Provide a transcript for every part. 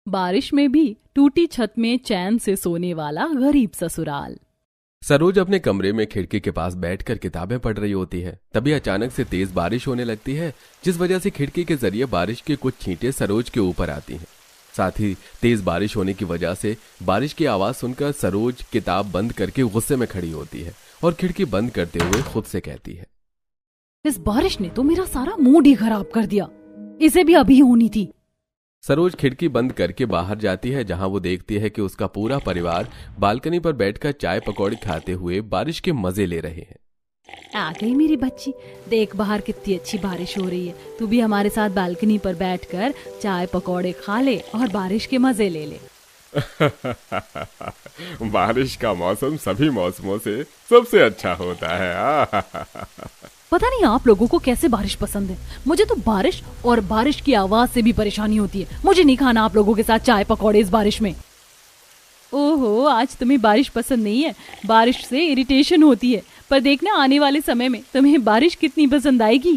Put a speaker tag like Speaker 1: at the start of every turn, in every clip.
Speaker 1: बारिश में भी टूटी छत में चैन से सोने वाला गरीब ससुराल।
Speaker 2: सरोज अपने कमरे में खिड़की के पास बैठकर किताबें पढ़ रही होती है। तभी अचानक से तेज बारिश होने लगती है, जिस वजह से खिड़की के जरिए बारिश की कुछ छींटें सरोज के ऊपर आती हैं। साथ ही तेज बारिश होने की वजह से बारिश की आवाज सुनकर सरोज किताब बंद करके गुस्से में खड़ी होती है और खिड़की बंद करते हुए खुद से कहती है,
Speaker 1: इस बारिश ने तो मेरा सारा मूड ही खराब कर दिया, इसे भी अभी होनी थी।
Speaker 2: सरोज खिड़की बंद करके बाहर जाती है, जहां वो देखती है कि उसका पूरा परिवार बालकनी पर बैठकर चाय पकौड़ी खाते हुए बारिश के मजे ले रहे हैं।
Speaker 1: आ गई मेरी बच्ची, देख बाहर कितनी अच्छी बारिश हो रही है। तू भी हमारे साथ बालकनी पर बैठकर चाय पकौड़े खा ले और बारिश के मजे ले ले।
Speaker 3: बारिश का मौसम सभी मौसमों से सबसे अच्छा होता है।
Speaker 1: पता नहीं आप लोगों को कैसे बारिश पसंद है। मुझे तो बारिश और बारिश की आवाज से भी परेशानी होती है। मुझे नहीं खाना आप लोगों के साथ चाय पकौड़े इस बारिश में। ओहो, आज तुम्हें बारिश पसंद नहीं है, बारिश से इरिटेशन होती है। पर देखना आने वाले समय में तुम्हें बारिश कितनी पसंद आएगी।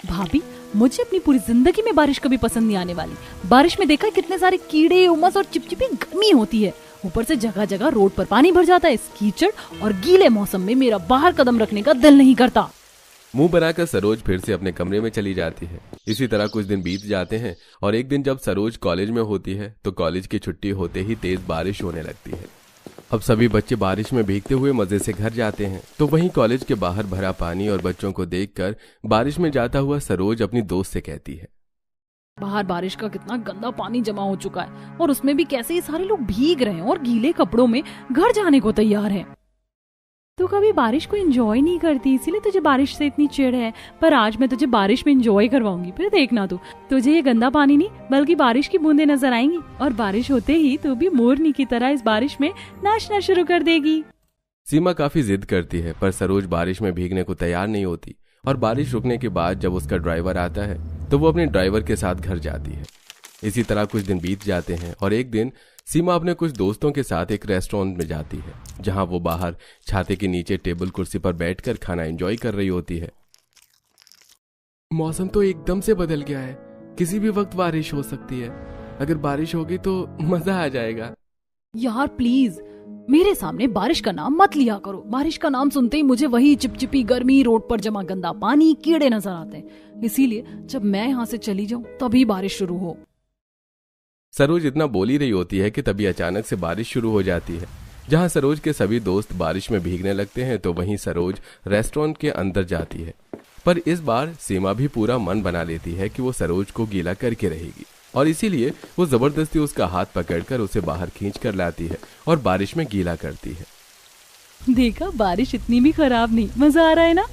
Speaker 1: भाभी, मुझे अपनी पूरी जिंदगी में बारिश कभी पसंद नहीं आने वाली। बारिश में देखा कितने सारे कीड़े, उमस और चिपचिपी गर्मी होती है। ऊपर से जगह जगह रोड पर पानी भर जाता है। इस कीचड़ और गीले मौसम में मेरा बाहर कदम रखने का दिल नहीं करता।
Speaker 2: मुंह बनाकर सरोज फिर से अपने कमरे में चली जाती है। इसी तरह कुछ दिन बीत जाते हैं और एक दिन जब सरोज कॉलेज में होती है तो कॉलेज की छुट्टी होते ही तेज बारिश होने लगती है। अब सभी बच्चे बारिश में भीगते हुए मजे से घर जाते हैं, तो वहीं कॉलेज के बाहर भरा पानी और बच्चों को देखकर बारिश में जाता हुआ सरोज अपनी दोस्त से कहती है,
Speaker 1: बाहर बारिश का कितना गंदा पानी जमा हो चुका है और उसमें भी कैसे ये सारे लोग भीग रहे हैं और गीले कपड़ों में घर जाने को तैयार हैं। तू कभी बारिश को एंजॉय नहीं करती, इसीलिए तुझे बारिश से इतनी चिढ़ है। पर आज मैं तुझे बारिश में एंजॉय करवाऊंगी, फिर देखना तू। तुझे ये गंदा पानी नहीं बल्कि बारिश की बूंदें नजर आएंगी और बारिश होते ही तू भी मोरनी की तरह इस बारिश में नाचना शुरू कर देगी।
Speaker 2: सीमा काफी जिद करती है, पर सरोज बारिश में भीगने को तैयार नहीं होती और बारिश रुकने के बाद जब उसका ड्राइवर आता है तो वो अपने ड्राइवर के साथ घर जाती है। इसी तरह कुछ दिन बीत जाते हैं और एक दिन सीमा अपने कुछ दोस्तों के साथ एक रेस्टोरेंट में जाती है, जहां वो बाहर छाते के नीचे टेबल कुर्सी पर बैठकर खाना एंजॉय कर रही होती है। मौसम तो एकदम से बदल गया है, किसी भी वक्त बारिश हो सकती है। अगर बारिश होगी तो मजा आ जाएगा।
Speaker 1: यार प्लीज मेरे सामने बारिश का नाम मत लिया करो। बारिश का नाम सुनते ही मुझे वही चिपचिपी गर्मी, रोड पर जमा गंदा पानी, कीड़े नजर आते हैं। इसीलिए जब मैं यहाँ से चली जाऊं तभी बारिश शुरू हो।
Speaker 2: सरोज इतना बोल ही रही होती है कि तभी अचानक से बारिश शुरू हो जाती है। जहां सरोज के सभी दोस्त बारिश में भीगने लगते हैं तो वहीं सरोज रेस्टोरेंट के अंदर जाती है। पर इस बार सीमा भी पूरा मन बना लेती है कि वो सरोज को गीला करके रहेगी और इसीलिए वो जबरदस्ती उसका हाथ पकड़कर उसे बाहर खींच कर लाती है और बारिश में गीला करती है।
Speaker 1: देखा, बारिश इतनी भी खराब नहीं, मजा आ रहा है ना।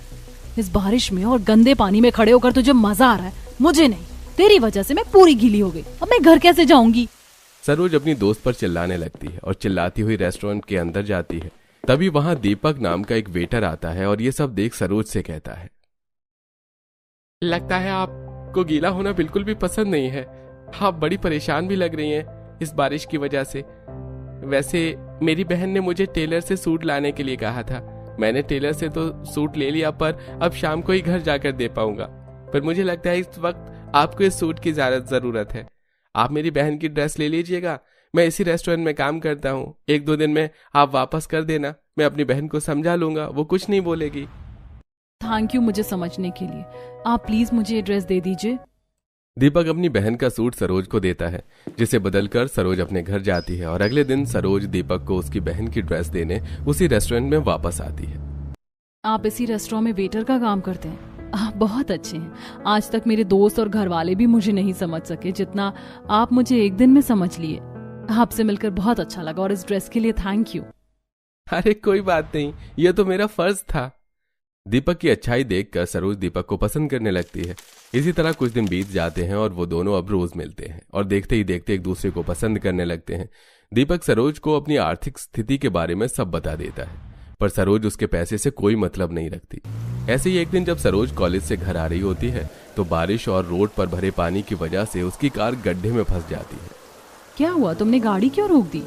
Speaker 1: इस बारिश में और गंदे पानी में खड़े होकर तुझे मजा आ रहा है, मुझे नहीं। तेरी वजह से मैं पूरी गीली हो गई। अब मैं घर कैसे जाऊंगी।
Speaker 2: सरोज अपनी दोस्त पर चिल्लाने लगती है और चिल्लाती हुई रेस्टोरेंट के अंदर जाती है। तभी वहां दीपक नाम का एक वेटर आता है और ये सब देख सरोज से कहता है, लगता है आपको गीला होना बिल्कुल भी पसंद नहीं है। आप बड़ी परेशान भी लग रही हैं इस बारिश की वजह से। वैसे मेरी बहन ने मुझे टेलर से सूट लाने के लिए कहा था। मैंने टेलर से तो सूट ले लिया, पर अब शाम को ही घर जाकर दे पाऊंगा। पर मुझे लगता है इस वक्त आपको इस सूट की ज्यादा जरूरत है। आप मेरी बहन की ड्रेस ले लीजिएगा। मैं इसी रेस्टोरेंट में काम करता हूँ, 1-2 दिन में आप वापस कर देना। मैं अपनी बहन को समझा लूंगा, वो कुछ नहीं बोलेगी।
Speaker 1: थैंक यू मुझे समझने के लिए। आप प्लीज मुझे ये ड्रेस दे दीजिए।
Speaker 2: दीपक अपनी बहन का सूट सरोज को देता है, जिसे बदलकर सरोज अपने घर जाती है और अगले दिन सरोज दीपक को उसकी बहन की ड्रेस देने उसी रेस्टोरेंट में वापस आती है।
Speaker 1: आप इसी रेस्टोरेंट में वेटर का काम करते हैं? आप बहुत अच्छे हैं। आज तक मेरे दोस्त और घर वाले भी मुझे नहीं समझ सके जितना आप मुझे एक दिन में समझ लिए। आपसे मिलकर बहुत अच्छा लगा और इस ड्रेस के लिए थैंक यू।
Speaker 2: अरे कोई बात नहीं, ये तो मेरा फर्ज था। दीपक की अच्छाई देखकर सरोज दीपक को पसंद करने लगती है। इसी तरह कुछ दिन बीत जाते हैं और वो दोनों अब रोज मिलते हैं और देखते ही देखते एक दूसरे को पसंद करने लगते हैं। दीपक सरोज को अपनी आर्थिक स्थिति के बारे में सब बता देता है, पर सरोज उसके पैसे से कोई मतलब नहीं रखती। ऐसे ही एक दिन जब सरोज कॉलेज से घर आ रही होती है तो बारिश और रोड पर भरे पानी की वजह से उसकी कार गड्ढे में फंस जाती है।
Speaker 1: क्या हुआ, तुमने गाड़ी क्यों रोक दी?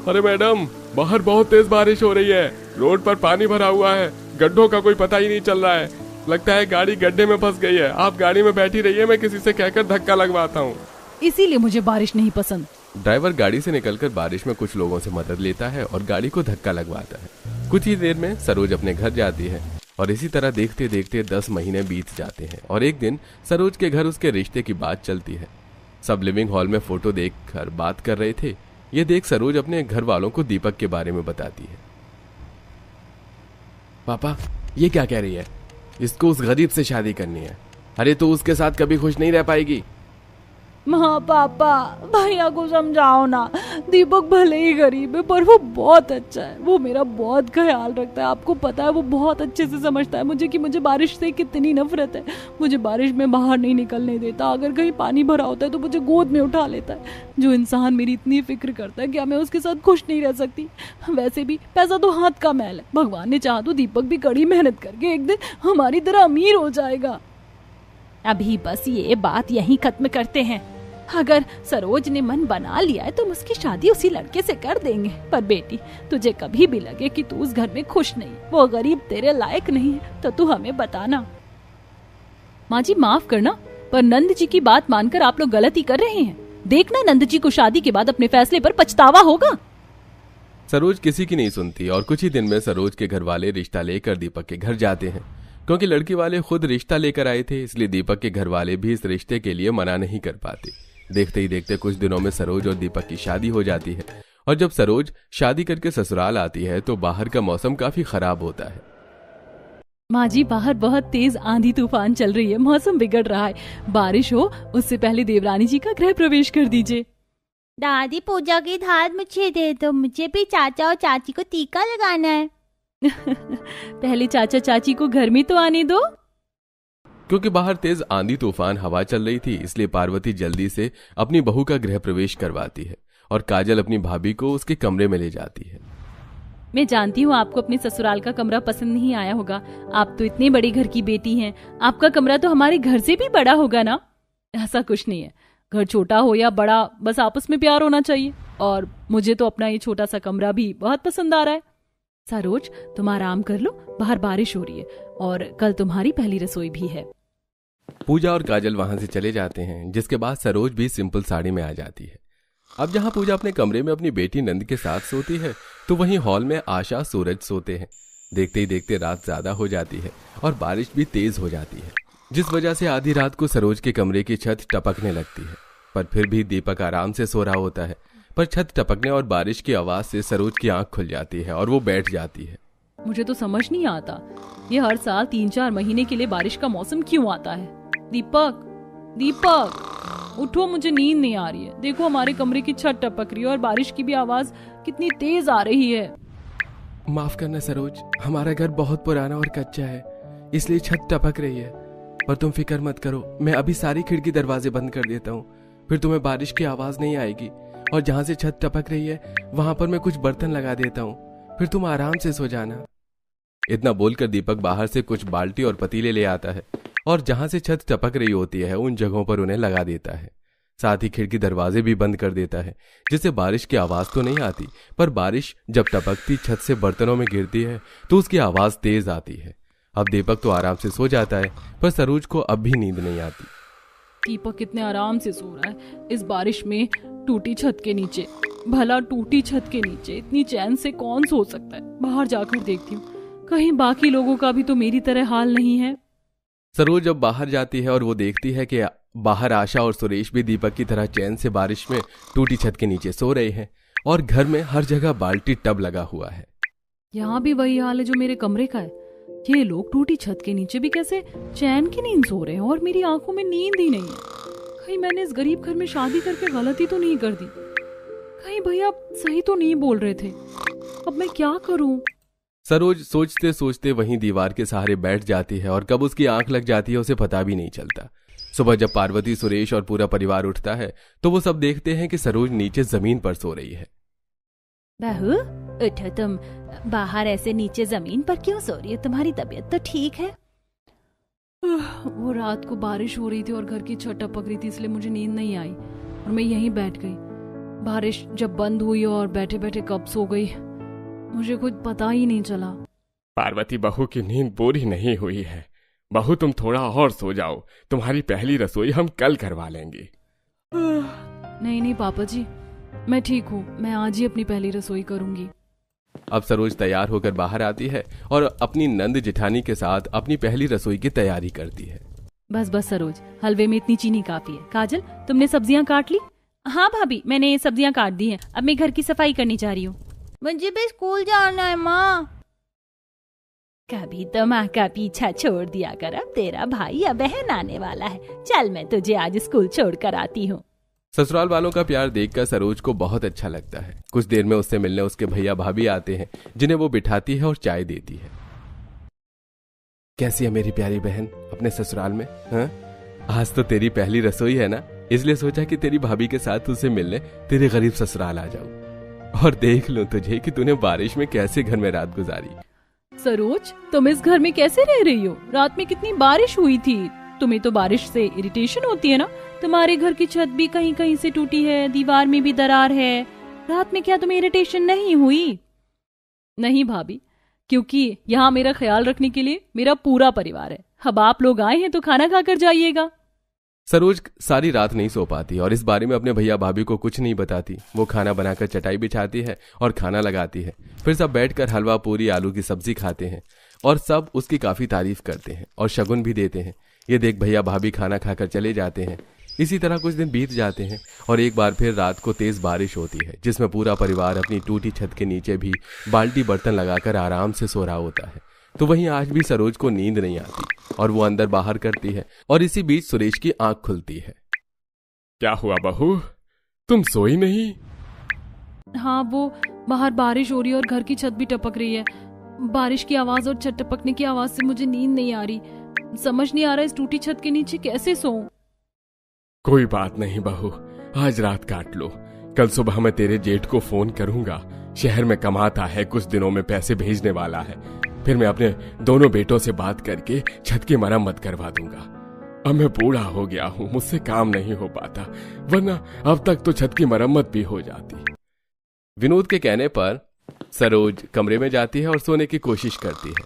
Speaker 3: अरे मैडम, बाहर बहुत तेज बारिश हो रही है, रोड पर पानी भरा हुआ है, गड्ढों का कोई पता ही नहीं चल रहा है। लगता है गाड़ी गड्ढे में फंस गई है। आप गाड़ी में बैठी रहिए, मैं किसी से कहकर धक्का लगवाता हूँ।
Speaker 1: इसीलिए मुझे बारिश नहीं पसंद।
Speaker 2: ड्राइवर गाड़ी से निकलकर बारिश में कुछ लोगों से मदद लेता है और गाड़ी को धक्का लगवाता है। कुछ ही देर में सरोज अपने घर जाती है और इसी तरह देखते देखते 10 महीने बीत जाते हैं और एक दिन सरोज के घर उसके रिश्ते की बात चलती है। सब लिविंग हॉल में फोटो देखकर बात कर रहे थे। ये देख सरोज अपने घर वालों को दीपक के बारे में बताती है। पापा, ये क्या कह रही है? इसको उस गरीब से शादी करनी है। अरे तो उसके साथ कभी खुश नहीं रह पाएगी।
Speaker 1: हाँ पापा, भैया को समझाओ ना। दीपक भले ही गरीब है पर वो बहुत अच्छा है। वो मेरा बहुत ख्याल रखता है। आपको पता है वो बहुत अच्छे से समझता है मुझे कि मुझे बारिश से कितनी नफरत है। मुझे बारिश में बाहर नहीं निकलने देता। अगर कहीं पानी भरा होता है तो मुझे गोद में उठा लेता है। जो इंसान मेरी इतनी फिक्र करता है, क्या मैं उसके साथ खुश नहीं रह सकती? वैसे भी पैसा तो हाथ का मैल है। भगवान ने चाहा तो दीपक भी कड़ी मेहनत करके एक दिन हमारी तरह अमीर हो जाएगा। अभी बस ये बात यहीं खत्म करते हैं। अगर सरोज ने मन बना लिया है तो हम उसकी शादी उसी लड़के से कर देंगे। पर बेटी, तुझे कभी भी लगे कि तू उस घर में खुश नहीं, वो गरीब तेरे लायक नहीं है, तो तू हमें बताना। माँ जी माफ करना, पर नंद जी की बात मानकर आप लोग गलती कर रहे हैं। देखना नंद जी को शादी के बाद अपने फैसले पर पछतावा होगा।
Speaker 2: सरोज किसी की नहीं सुनती और कुछ ही दिन में सरोज के घर वाले रिश्ता लेकर दीपक के घर जाते हैं। क्योंकि लड़की वाले खुद रिश्ता लेकर आए थे, इसलिए दीपक के घर वाले भी इस रिश्ते के लिए मना नहीं कर पाते। देखते ही देखते कुछ दिनों में सरोज और दीपक की शादी हो जाती है और जब सरोज शादी करके ससुराल आती है तो बाहर का मौसम काफी खराब होता है।
Speaker 1: माँ जी, बाहर बहुत तेज आंधी तूफान चल रही है। मौसम बिगड़ रहा है। बारिश हो उससे पहले देवरानी जी का गृह प्रवेश कर दीजिए।
Speaker 4: दादी, पूजा की थाल मुझे दे दो। मुझे भी चाचा और चाची को टीका लगाना है।
Speaker 1: पहले चाचा चाची को घर में तो आने दो।
Speaker 2: क्योंकि बाहर तेज आंधी तूफान हवा चल रही थी, इसलिए पार्वती जल्दी से अपनी बहू का गृह प्रवेश करवाती है और काजल अपनी भाभी को उसके कमरे में ले जाती है।
Speaker 1: मैं जानती हूँ आपको अपने ससुराल का कमरा पसंद नहीं आया होगा। आप तो इतने बड़े घर की बेटी हैं। आपका कमरा तो हमारे घर से भी बड़ा होगा ना? ऐसा कुछ नहीं है। घर छोटा हो या बड़ा, बस आपस में प्यार होना चाहिए। और मुझे तो अपना ये छोटा सा कमरा भी बहुत पसंद आ रहा है। सरोज, तुम आराम कर लो, बाहर बारिश हो रही है और कल तुम्हारी पहली रसोई भी है।
Speaker 2: पूजा और काजल वहां से चले जाते हैं, जिसके बाद सरोज भी सिंपल साड़ी में आ जाती है। अब जहां पूजा अपने कमरे में अपनी बेटी नंद के साथ सोती है तो वहीं हॉल में आशा, सूरज सोते हैं। देखते ही देखते रात ज्यादा हो जाती है और बारिश भी तेज हो जाती है, जिस वजह से आधी रात को सरोज के कमरे की छत टपकने लगती है। पर फिर भी दीपक आराम से सो रहा होता है, पर छत टपकने और बारिश की आवाज से सरोज की आंख खुल जाती है और वो बैठ जाती है।
Speaker 1: मुझे तो समझ नहीं आता, ये हर साल 3-4 महीने के लिए बारिश का मौसम क्यों आता है? दीपक, दीपक उठो, मुझे नींद नहीं आ रही है। देखो हमारे कमरे की छत टपक रही है और बारिश की भी आवाज कितनी तेज आ रही है।
Speaker 2: माफ करना सरोज, हमारा घर बहुत पुराना और कच्चा है, इसलिए छत टपक रही है। पर तुम फिक्र मत करो, मैं अभी सारी खिड़की दरवाजे बंद कर देता हूँ, फिर तुम्हें बारिश की आवाज नहीं आएगी। और जहाँ से छत टपक रही है वहां पर मैं कुछ बर्तन लगा देता हूँ, फिर तुम आराम से सो जाना। इतना बोलकर दीपक बाहर से कुछ बाल्टी और पतीले ले आता है और जहां से छत टपक रही होती है उन जगहों पर उन्हें लगा देता है। साथ ही खिड़की दरवाजे भी बंद कर देता है, जिससे बारिश की आवाज तो नहीं आती, पर बारिश जब टपकती छत से बर्तनों में गिरती है तो उसकी आवाज तेज आती है। अब दीपक तो आराम से सो जाता है, पर सरोज को अब भी नींद नहीं आती।
Speaker 1: दीपक कितने आराम से सो रहा है इस बारिश में टूटी छत के नीचे। भला टूटी छत के नीचे इतनी चैन से कौन सो सकता है? बाहर जाकर देखती हूँ, कहीं बाकी लोगों का भी तो मेरी तरह हाल नहीं है।
Speaker 2: सरोज जब बाहर जाती है और वो देखती है कि बाहर आशा और सुरेश भी दीपक की तरह चैन से बारिश में टूटी छत के नीचे सो रहे हैं और घर में हर जगह बाल्टी टब लगा हुआ है।
Speaker 1: यहाँ भी वही हाल है जो मेरे कमरे का है। ये लोग टूटी छत के नीचे भी कैसे चैन की नींद सो रहे हैं और मेरी आंखों में नींद ही नहीं है। कहीं मैंने इस गरीब घर में शादी करके गलती तो नहीं कर दी? कहीं भैया सही तो नहीं बोल रहे थे? अब मैं क्या करूं?
Speaker 2: सरोज सोचते सोचते वहीं दीवार के सहारे बैठ जाती है और कब उसकी आंख लग जाती है उसे पता भी नहीं चलता। सुबह जब पार्वती, सुरेश और पूरा परिवार उठता है तो वो सब देखते हैं कि सरोज नीचे जमीन पर सो रही है।
Speaker 4: बहू उठो, तुम बाहर ऐसे नीचे जमीन पर क्यों सो रही हो? तुम्हारी तबीयत तो ठीक है?
Speaker 1: वो रात को बारिश हो रही थी और घर की छत टपक रही थी, इसलिए मुझे नींद नहीं आई और मैं यहीं बैठ गई। बारिश जब बंद हुई और बैठे बैठे कब सो गई मुझे कुछ पता ही नहीं चला।
Speaker 3: पार्वती, बहू की नींद पूरी नहीं हुई है। बहू तुम थोड़ा और सो जाओ, तुम्हारी पहली रसोई हम कल करवा लेंगे।
Speaker 1: नहीं नहीं पापा जी, मैं ठीक हूँ, मैं आज ही अपनी पहली रसोई करूंगी।
Speaker 2: अब सरोज तैयार होकर बाहर आती है और अपनी नंद जेठानी के साथ अपनी पहली रसोई की तैयारी करती है।
Speaker 1: बस बस सरोज, हलवे में इतनी चीनी काफी है। काजल, तुमने सब्जियां काट ली?
Speaker 4: हाँ भाभी, मैंने सब्जियां काट दी हैं। अब मैं घर की सफाई करनी चाह रही हूँ। मुझे भी स्कूल जाना है माँ। कभी तो माँ का पीछा छोड़ दिया कर, अब तेरा भाई या बहन आने वाला है। चल मैं तुझे आज स्कूल छोड़ कर आती हूँ।
Speaker 2: ससुराल वालों का प्यार देखकर सरोज को बहुत अच्छा लगता है। कुछ देर में उससे मिलने उसके भैया भाभी आते हैं, जिन्हें वो बिठाती है और चाय देती है। कैसी है मेरी प्यारी बहन अपने ससुराल में? हाँ, आज तो तेरी पहली रसोई है ना, इसलिए सोचा कि तेरी भाभी के साथ तुझसे मिलने तेरे गरीब ससुराल आ जाऊं और देख लूं तुझे कि तूने बारिश में कैसे घर में रात गुजारी।
Speaker 1: सरोज, तुम इस घर में कैसे रह रही हो? रात में कितनी बारिश हुई थी। तुम्हें तो बारिश से इरिटेशन होती है ना? तुम्हारे घर की छत भी कहीं कहीं से टूटी है, दीवार में भी दरार है। रात में क्या तुम्हें इरिटेशन नहीं हुई? नहीं भाभी, क्योंकि यहाँ मेरा ख्याल रखने के लिए मेरा पूरा परिवार है। अब आप लोग आए हैं तो खाना खाकर जाइएगा।
Speaker 2: सरोज सारी रात नहीं सो पाती और इस बारे में अपने भैया भाभी को कुछ नहीं बताती। वो खाना बनाकर चटाई बिछाती है और खाना लगाती है। फिर सब बैठकर हलवा पूरी आलू की सब्जी खाते हैं और सब उसकी काफी तारीफ करते हैं और शगुन भी देते हैं। ये देख भैया भाभी खाना खाकर चले जाते हैं। इसी तरह कुछ दिन बीत जाते हैं और एक बार फिर रात को तेज बारिश होती है, जिसमें पूरा परिवार अपनी टूटी छत के नीचे भी बाल्टी बर्तन लगाकर आराम से सो रहा होता है। तो वहीं आज भी सरोज को नींद नहीं आती और वो अंदर बाहर करती है और इसी बीच सुरेश की आंख खुलती है।
Speaker 3: क्या हुआ बहू, तुम सोई नहीं?
Speaker 1: हाँ, वो बाहर बारिश हो रही है और घर की छत भी टपक रही है। बारिश की आवाज और छत टपकने की आवाज से मुझे नींद नहीं आ रही। समझ नहीं आ रहा इस टूटी छत के नीचे कैसे सोऊं।
Speaker 3: कोई बात नहीं बहू, आज रात काट लो। कल सुबह मैं तेरे जेठ को फोन करूंगा। शहर में कमाता है, कुछ दिनों में पैसे भेजने वाला है। फिर मैं अपने दोनों बेटों से बात करके छत की मरम्मत करवा दूंगा। अब मैं बूढ़ा हो गया हूँ, मुझसे काम नहीं हो पाता, वरना अब तक तो छत की मरम्मत भी हो जाती।
Speaker 2: विनोद के कहने पर सरोज कमरे में जाती है और सोने की कोशिश करती है,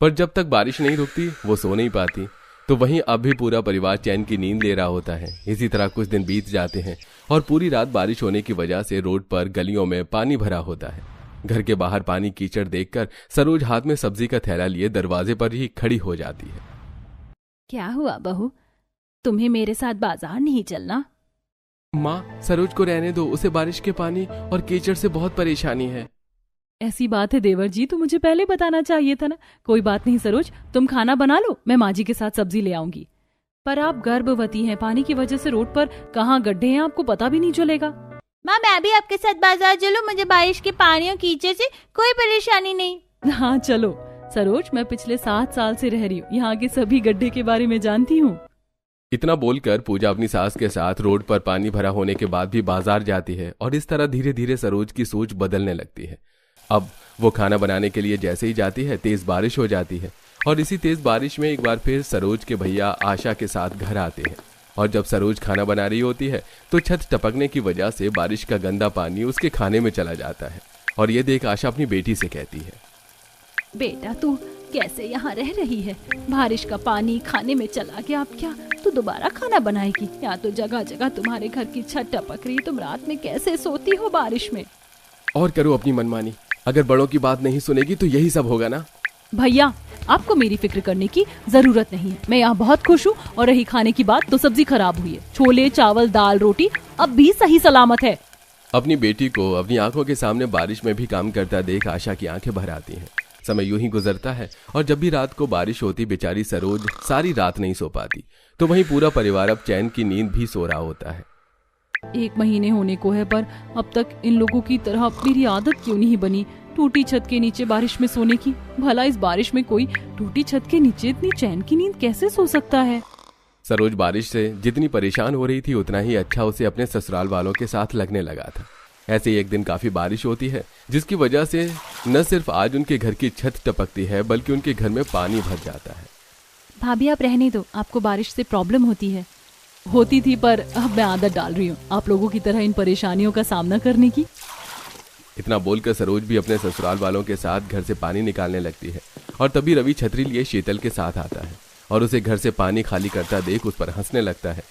Speaker 2: पर जब तक बारिश नहीं रुकती वो सो नहीं पाती। तो वहीं अब भी पूरा परिवार चैन की नींद ले रहा होता है। इसी तरह कुछ दिन बीत जाते हैं और पूरी रात बारिश होने की वजह से रोड पर गलियों में पानी भरा होता है। घर के बाहर पानी कीचड़ देखकर सरोज हाथ में सब्जी का थैला लिए दरवाजे पर ही खड़ी हो जाती है।
Speaker 4: क्या हुआ बहू, तुम्हें मेरे साथ बाजार नहीं चलना?
Speaker 2: माँ, सरोज को रहने दो, उसे बारिश के पानी और कीचड़ से बहुत परेशानी है।
Speaker 1: ऐसी बात है देवर जी, तो मुझे पहले बताना चाहिए था ना। कोई बात नहीं सरोज, तुम खाना बना लो, मैं माँ जी के साथ सब्जी ले आऊंगी। पर आप गर्भवती हैं, पानी की वजह से रोड पर कहाँ गड्ढे हैं आपको पता भी नहीं चलेगा।
Speaker 4: माँ, मैं भी आपके साथ बाजार चलूं? मुझे बारिश के पानी और कीचड़ से कोई परेशानी नहीं।
Speaker 1: हाँ चलो। सरोज, मैं पिछले 7 साल से रह रही हूँ, यहाँ के सभी गड्ढे के बारे में जानती हूँ।
Speaker 2: इतना बोलकर पूजा अपनी सास के साथ रोड पर पानी भरा होने के बाद भी बाजार जाती है और इस तरह धीरे धीरे सरोज की सोच बदलने लगती है। अब वो खाना बनाने के लिए जैसे ही जाती है तेज बारिश हो जाती है और इसी तेज बारिश में एक बार फिर सरोज के भैया आशा के साथ घर आते हैं और जब सरोज खाना बना रही होती है तो छत टपकने की वजह से बारिश का गंदा पानी उसके खाने में चला जाता है और ये देख आशा अपनी बेटी से कहती है,
Speaker 4: बेटा तू कैसे यहाँ रह रही है? बारिश का पानी खाने में चला गया, अब क्या तू दोबारा खाना बनाएगी? यहाँ तो जगह जगह तुम्हारे घर की छत टपक रही, तुम रात में कैसे सोती हो बारिश में?
Speaker 2: और करो अपनी मनमानी, अगर बड़ों की बात नहीं सुनेगी तो यही सब होगा ना।
Speaker 1: भैया, आपको मेरी फिक्र करने की जरूरत नहीं है, मैं यहाँ बहुत खुश हूँ। और रही खाने की बात, तो सब्जी खराब हुई है, छोले चावल दाल रोटी अब भी सही सलामत है।
Speaker 2: अपनी बेटी को अपनी आंखों के सामने बारिश में भी काम करता देख आशा की आंखें भर आती हैं। समय यूं ही गुजरता है और जब भी रात को बारिश होती बेचारी सरोज सारी रात नहीं सो पाती। तो वहीं पूरा परिवार अब चैन की नींद भी सो रहा होता है।
Speaker 1: 1 महीने होने को है, पर अब तक इन लोगों की तरह मेरी आदत क्यों नहीं बनी टूटी छत के नीचे बारिश में सोने की। भला इस बारिश में कोई टूटी छत के नीचे इतनी चैन की नींद कैसे सो सकता है।
Speaker 2: सरोज बारिश से जितनी परेशान हो रही थी उतना ही अच्छा उसे अपने ससुराल वालों के साथ लगने लगा था। ऐसे ही एक दिन काफी बारिश होती है जिसकी वजह से न सिर्फ आज उनके घर की छत टपकती है बल्कि उनके घर में पानी भर जाता है।
Speaker 1: भाभी आप रहने दो, आपको बारिश से प्रॉब्लम होती थी, पर अब मैं आदत डाल रही हूँ आप लोगों की तरह इन परेशानियों का सामना करने की।
Speaker 2: इतना बोलकर सरोज भी अपने ससुराल वालों के साथ घर से पानी निकालने लगती है और तभी रवि छतरी लिए शीतल के साथ आता है और उसे घर से पानी खाली करता देख उस पर हंसने लगता है।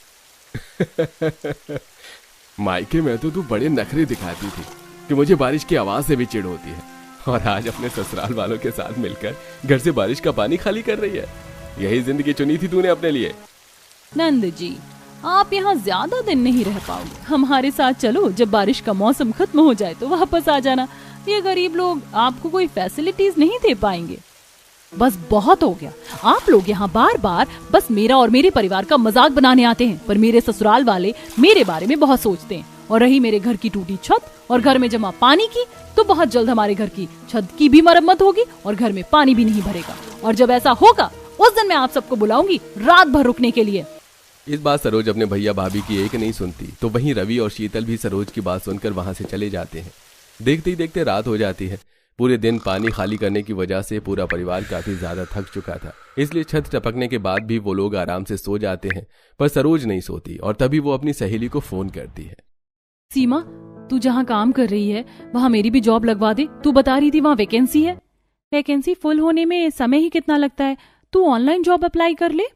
Speaker 3: मायके में तो तू बड़े नखरे दिखाती थी कि मुझे बारिश की आवाज से भी चिढ़ होती है, और आज अपने ससुराल वालों के साथ मिलकर घर से बारिश का पानी खाली कर रही है। यही जिंदगी चुनी थी तूने अपने लिए।
Speaker 1: नंद जी, आप यहाँ ज्यादा दिन नहीं रह पाओगे, हमारे साथ चलो। जब बारिश का मौसम खत्म हो जाए तो वापस आ जाना। ये गरीब लोग आपको कोई फैसिलिटीज नहीं दे पाएंगे। बस बहुत हो गया, आप लोग यहाँ बार बार बस मेरा और मेरे परिवार का मजाक बनाने आते हैं, पर मेरे ससुराल वाले मेरे बारे में बहुत सोचते हैं। और रही मेरे घर की टूटी छत और घर में जमा पानी की, तो बहुत जल्द हमारे घर की छत की भी मरम्मत होगी और घर में पानी भी नहीं भरेगा। और जब ऐसा होगा उस दिन मैं आप सबको बुलाऊंगी रात भर रुकने के लिए।
Speaker 2: इस बात सरोज अपने भैया भाभी की एक नहीं सुनती, तो वहीं रवि और शीतल भी सरोज की बात सुनकर वहां से चले जाते हैं। देखते ही देखते रात हो जाती है। पूरे दिन पानी खाली करने की वजह से पूरा परिवार काफी ज्यादा थक चुका था, इसलिए छत टपकने के बाद भी वो लोग आराम से सो जाते हैं। पर सरोज नहीं सोती और तभी वो अपनी सहेली को फोन करती है।
Speaker 1: सीमा, तू जहाँ काम कर रही है वहाँ मेरी भी जॉब लगवा दे। तू बता रही थी वहाँ वैकेंसी है। वैकेंसी फुल होने में समय ही कितना लगता है, तू ऑनलाइन जॉब अप्लाई कर ले।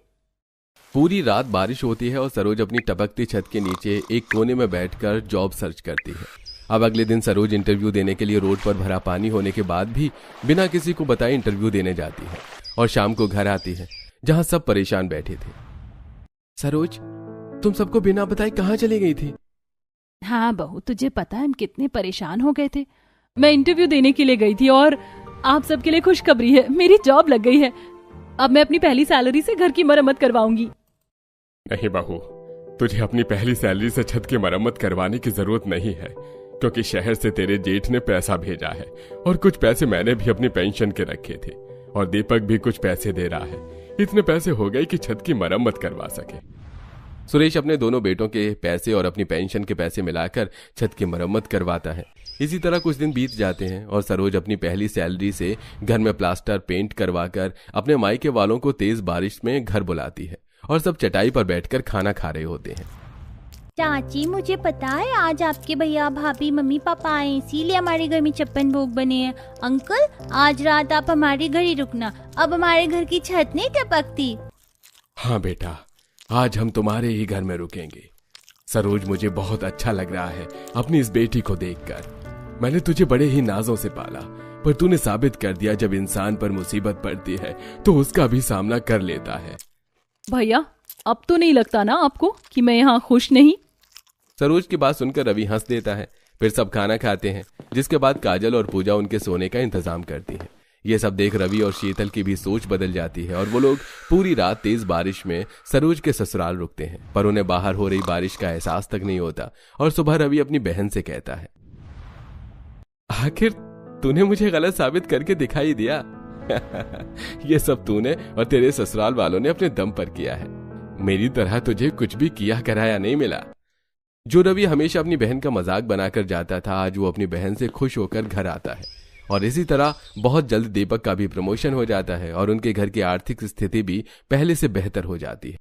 Speaker 2: पूरी रात बारिश होती है और सरोज अपनी टपकती छत के नीचे एक कोने में बैठकर जॉब सर्च करती है। अब अगले दिन सरोज इंटरव्यू देने के लिए रोड पर भरा पानी होने के बाद भी बिना किसी को बताए इंटरव्यू देने जाती है और शाम को घर आती है जहां सब परेशान बैठे थे। सरोज, तुम सबको बिना बताए कहाँ चली गई थी?
Speaker 1: हाँ बहू, तुझे पता है हम कितने परेशान हो गए थे। मैं इंटरव्यू देने के लिए गई थी और आप सबके लिए खुशखबरी है, मेरी जॉब लग गई है। अब मैं अपनी पहली सैलरी से घर की मरम्मत करवाऊंगी।
Speaker 3: नहीं बहू, तुझे अपनी पहली सैलरी से छत की मरम्मत करवाने की जरूरत नहीं है, क्योंकि शहर से तेरे जेठ ने पैसा भेजा है और कुछ पैसे मैंने भी अपनी पेंशन के रखे थे और दीपक भी कुछ पैसे दे रहा है। इतने पैसे हो गए कि छत की मरम्मत करवा सके।
Speaker 2: सुरेश अपने दोनों बेटों के पैसे और अपनी पेंशन के पैसे मिलाकर छत की मरम्मत करवाता है। इसी तरह कुछ दिन बीत जाते हैं और सरोज अपनी पहली सैलरी से घर में प्लास्टर पेंट करवाकर अपने मायके वालों को तेज बारिश में घर बुलाती है और सब चटाई पर बैठकर खाना खा रहे होते हैं।
Speaker 4: चाची, मुझे पता है आज आपके भैया भाभी मम्मी पापा आए, इसीलिए हमारे घर में छप्पन भोग बने हैं। अंकल, आज रात आप हमारे घर ही रुकना, अब हमारे घर की छत नहीं टपकती।
Speaker 3: हाँ बेटा, आज हम तुम्हारे ही घर में रुकेंगे। सरोज, मुझे बहुत अच्छा लग रहा है अपनी इस बेटी को देखकर। मैंने तुझे बड़े ही नाजों से पाला, पर तूने साबित कर दिया जब इंसान पर मुसीबत पड़ती है तो उसका भी सामना कर लेता है।
Speaker 1: भैया, अब तो नहीं लगता ना आपको कि मैं यहाँ खुश नहीं?
Speaker 2: सरोज की बात सुनकर रवि हंस देता है। फिर सब खाना खाते हैं, जिसके बाद काजल और पूजा उनके सोने का इंतजाम करती है। ये सब देख रवि और शीतल की भी सोच बदल जाती है और वो लोग पूरी रात तेज बारिश में सरोज के ससुराल रुकते हैं, पर उन्हें बाहर हो रही बारिश का एहसास तक नहीं होता। और सुबह रवि अपनी बहन से कहता है, आखिर तूने मुझे गलत साबित करके दिखाई दिया। ये सब तूने और तेरे ससुराल वालों ने अपने दम पर किया है। मेरी तरह तुझे कुछ भी किया कराया नहीं मिला। जो रवि हमेशा अपनी बहन का मजाक बनाकर जाता था, आज वो अपनी बहन से खुश होकर घर आता है। और इसी तरह बहुत जल्द दीपक का भी प्रमोशन हो जाता है और उनके घर की आर्थिक स्थिति भी पहले से बेहतर हो जाती है।